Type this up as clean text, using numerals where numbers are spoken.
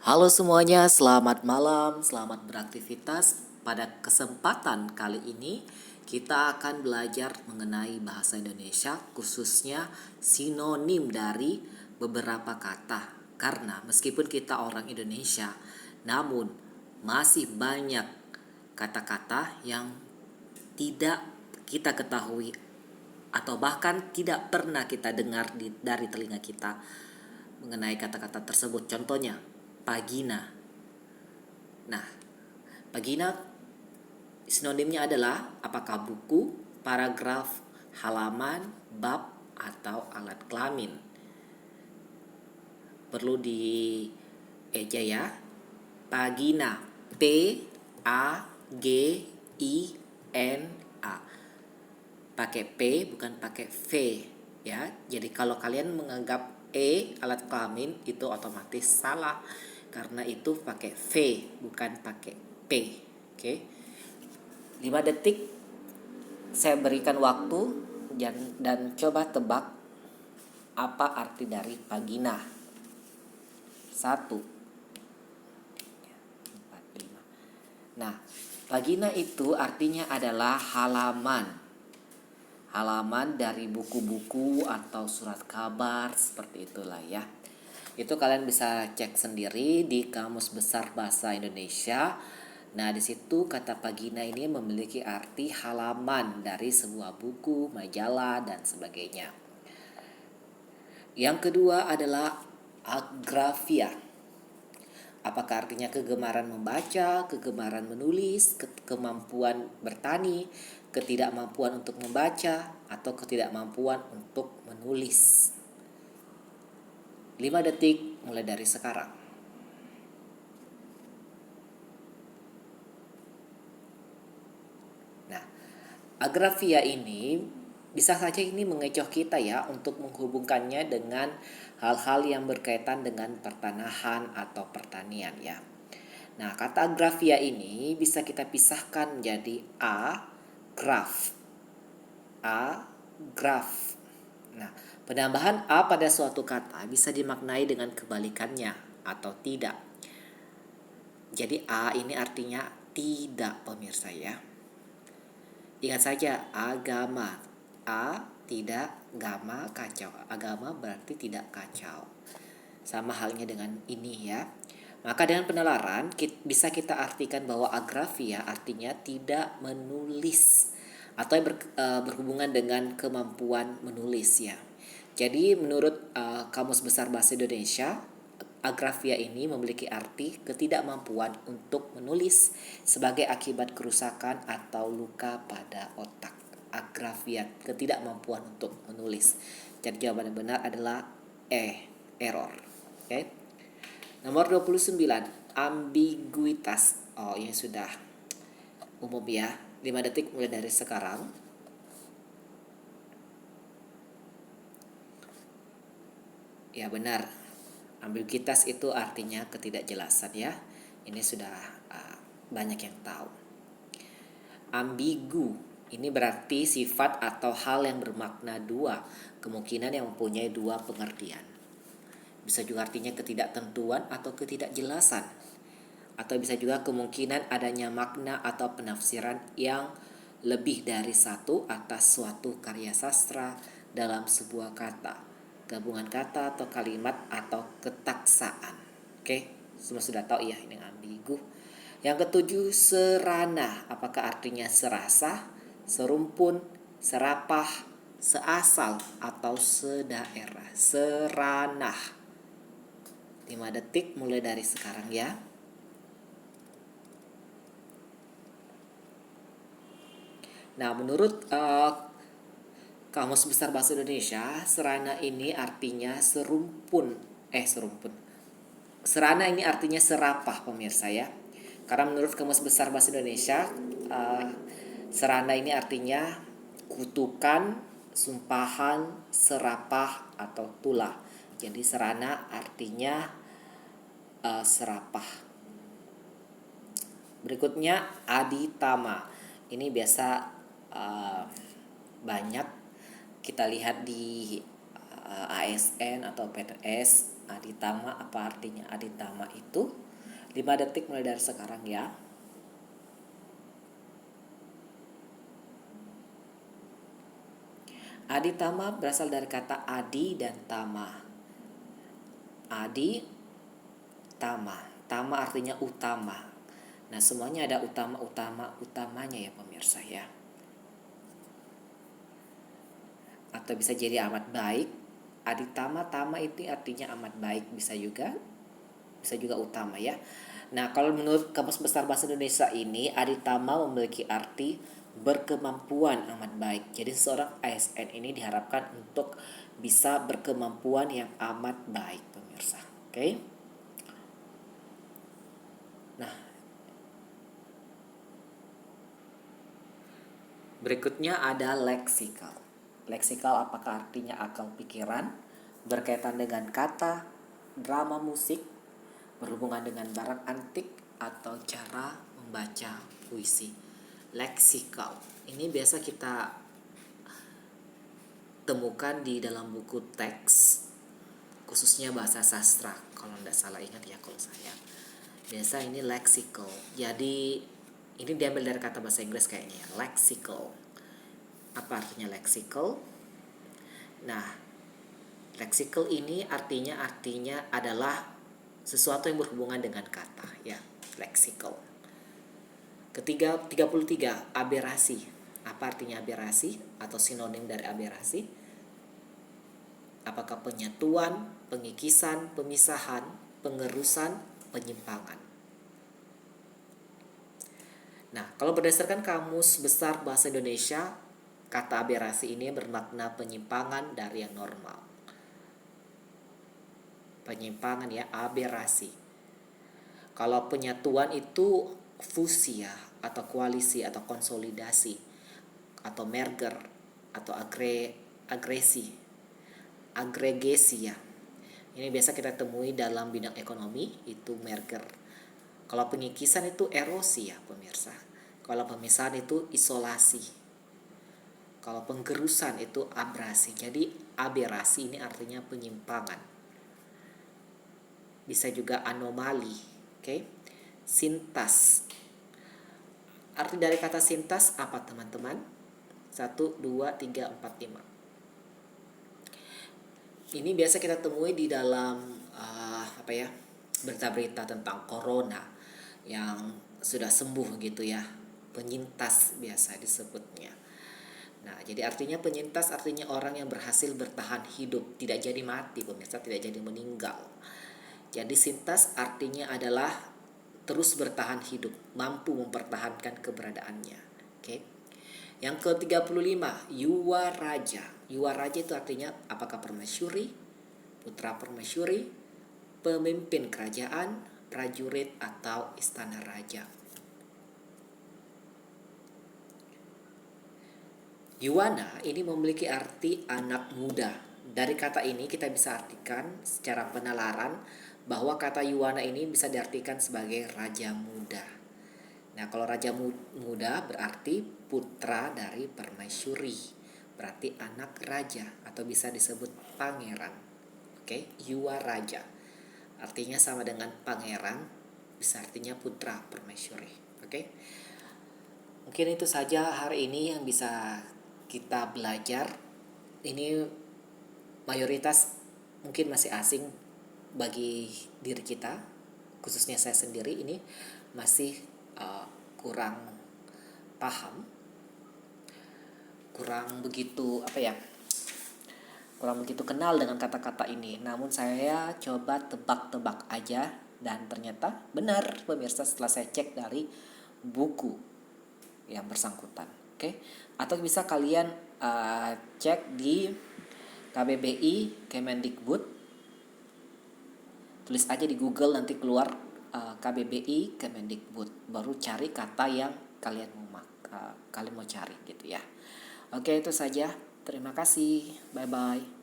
Halo semuanya, selamat malam, selamat beraktivitas. Pada kesempatan kali ini kita akan belajar mengenai bahasa Indonesia, khususnya sinonim dari beberapa kata. Karena meskipun kita orang Indonesia, namun masih banyak kata-kata yang tidak kita ketahui atau bahkan tidak pernah kita dengar dari telinga kita mengenai kata-kata tersebut. Contohnya, pagina. Nah, pagina sinonimnya adalah apakah buku, paragraf, halaman, bab, atau alat kelamin. Perlu dieja ya. Pagina, P A G I N A. Pakai P bukan pakai V ya. Jadi kalau kalian menganggap alat kelamin itu otomatis salah karena itu pakai V bukan pakai P. Oke. 5 detik saya berikan waktu dan coba tebak apa arti dari pagina. 1 4 5. Nah, pagina itu artinya adalah halaman. Halaman dari buku-buku atau surat kabar, seperti itulah ya. Itu kalian bisa cek sendiri di Kamus Besar Bahasa Indonesia. Nah, di situ kata pagina ini memiliki arti halaman dari sebuah buku, majalah, dan sebagainya. Yang kedua adalah agrafia. Apakah artinya kegemaran membaca, kegemaran menulis, kemampuan bertani, ketidakmampuan untuk membaca, atau ketidakmampuan untuk menulis. 5 detik mulai dari sekarang. Nah, agrafia ini bisa saja ini mengecoh kita ya untuk menghubungkannya dengan hal-hal yang berkaitan dengan pertanahan atau pertanian ya. Nah, kata agrafia ini bisa kita pisahkan menjadi graf. Graf. Nah, penambahan a pada suatu kata bisa dimaknai dengan kebalikannya atau tidak. Jadi a ini artinya tidak, pemirsa ya. Ingat saja, agama. A tidak, gama kacau. Agama berarti tidak kacau. Sama halnya dengan ini ya. Maka dengan penalaran bisa kita artikan bahwa agrafia artinya tidak menulis atau berhubungan dengan kemampuan menulis ya. Jadi menurut Kamus Besar Bahasa Indonesia, agrafia ini memiliki arti ketidakmampuan untuk menulis sebagai akibat kerusakan atau luka pada otak. Agrafia, ketidakmampuan untuk menulis. Jadi jawaban yang benar adalah error. Oke. Nomor 29, ambiguitas. Oh, ini sudah umum ya. 5 detik mulai dari sekarang. Ya benar. Ambiguitas itu artinya ketidakjelasan ya. Ini sudah banyak yang tahu. Ambigu ini berarti sifat atau hal yang bermakna dua, kemungkinan yang mempunyai dua pengertian. Bisa juga artinya ketidaktentuan atau ketidakjelasan. Atau bisa juga kemungkinan adanya makna atau penafsiran yang lebih dari satu atas suatu karya sastra dalam sebuah kata, gabungan kata atau kalimat atau ketaksaan. Oke, semua sudah tahu ya ini ambigu. Yang ketujuh, serana. Apakah artinya serasa, serumpun, serapah, seasal, atau sedaerah? Seranah. 5 detik mulai dari sekarang ya. Nah, menurut Kamus Besar Bahasa Indonesia, serana ini artinya serumpun. Serana ini artinya serapah, pemirsa ya. Karena menurut Kamus Besar Bahasa Indonesia, serana ini artinya kutukan, sumpahan, serapah, atau tulah. Jadi serana artinya serapah. Berikutnya aditama. Ini biasa banyak kita lihat di ASN atau PTS Aditama apa artinya aditama itu? 5 detik mulai dari sekarang ya. Aditama berasal dari kata adi dan tama. Adi, tama. Tama artinya utama. Nah, semuanya ada utamanya ya pemirsa ya. Atau bisa jadi amat baik. Aditama, tama itu artinya amat baik, bisa juga utama ya. Nah, kalau menurut Kamus Besar Bahasa Indonesia ini, aditama memiliki arti berkemampuan amat baik. Jadi seorang ASN ini diharapkan untuk bisa berkemampuan yang amat baik pemirsa. Oke. Nah, berikutnya ada leksikal. Leksikal apakah artinya akal pikiran, berkaitan dengan kata, drama musik, berhubungan dengan barang antik, atau cara membaca puisi. Leksikal ini biasa kita temukan di dalam buku teks, khususnya bahasa sastra. Kalau tidak salah ingat ya kalau saya. Biasa ini leksikal. Jadi ini diambil dari kata bahasa Inggris kayaknya ya, leksikal. Apa artinya leksikal? Nah, leksikal ini artinya adalah sesuatu yang berhubungan dengan kata ya, leksikal. Ketiga, 33, aberasi. Apa artinya aberasi atau sinonim dari aberasi? Apakah penyatuan, pengikisan, pemisahan, pengerusan, penyimpangan? Nah, kalau berdasarkan Kamus Besar Bahasa Indonesia, kata aberasi ini bermakna penyimpangan dari yang normal. Penyimpangan ya, aberasi. Kalau penyatuan itu fusi ya, atau koalisi atau konsolidasi, atau merger, atau agregasi ya. Ini biasa kita temui dalam bidang ekonomi, itu merger. Kalau pengikisan itu erosi ya pemirsa. Kalau pemisahan itu isolasi. Kalau penggerusan itu abrasi. Jadi aberasi ini artinya penyimpangan. Bisa juga anomali. Oke. Sintas. Arti dari kata sintas apa teman-teman? 1, 2, 3, 4, 5. Ini biasa kita temui di dalam berita-berita tentang corona yang sudah sembuh gitu ya. Penyintas biasa disebutnya. Nah, jadi artinya penyintas artinya orang yang berhasil bertahan hidup, tidak jadi mati pemirsa, tidak jadi meninggal. Jadi sintas artinya adalah terus bertahan hidup, mampu mempertahankan keberadaannya. Oke. Yang ke-35, Yuwa Raja. Yuwa Raja itu artinya apakah permaisuri, putra permaisuri, pemimpin kerajaan, prajurit, atau istana raja. Yuwana ini memiliki arti anak muda. Dari kata ini kita bisa artikan secara penalaran bahwa kata Yuwana ini bisa diartikan sebagai raja muda. Nah, kalau raja muda berarti putra dari permaisuri, berarti anak raja atau bisa disebut pangeran. Oke, Yuwa Raja artinya sama dengan pangeran, bisa artinya putra permaisuri. Oke. Mungkin itu saja hari ini yang bisa kita belajar. Ini mayoritas mungkin masih asing bagi diri kita, khususnya saya sendiri ini masih kurang paham, kurang begitu kenal dengan kata-kata ini. Namun saya coba tebak-tebak aja dan ternyata benar pemirsa setelah saya cek dari buku yang bersangkutan. Oke. Atau bisa kalian cek di KBBI Kemendikbud. Tulis aja di Google nanti keluar KBBI Kemendikbud. Baru cari kata yang kalian mau cari gitu ya. Oke, itu saja. Terima kasih. Bye bye.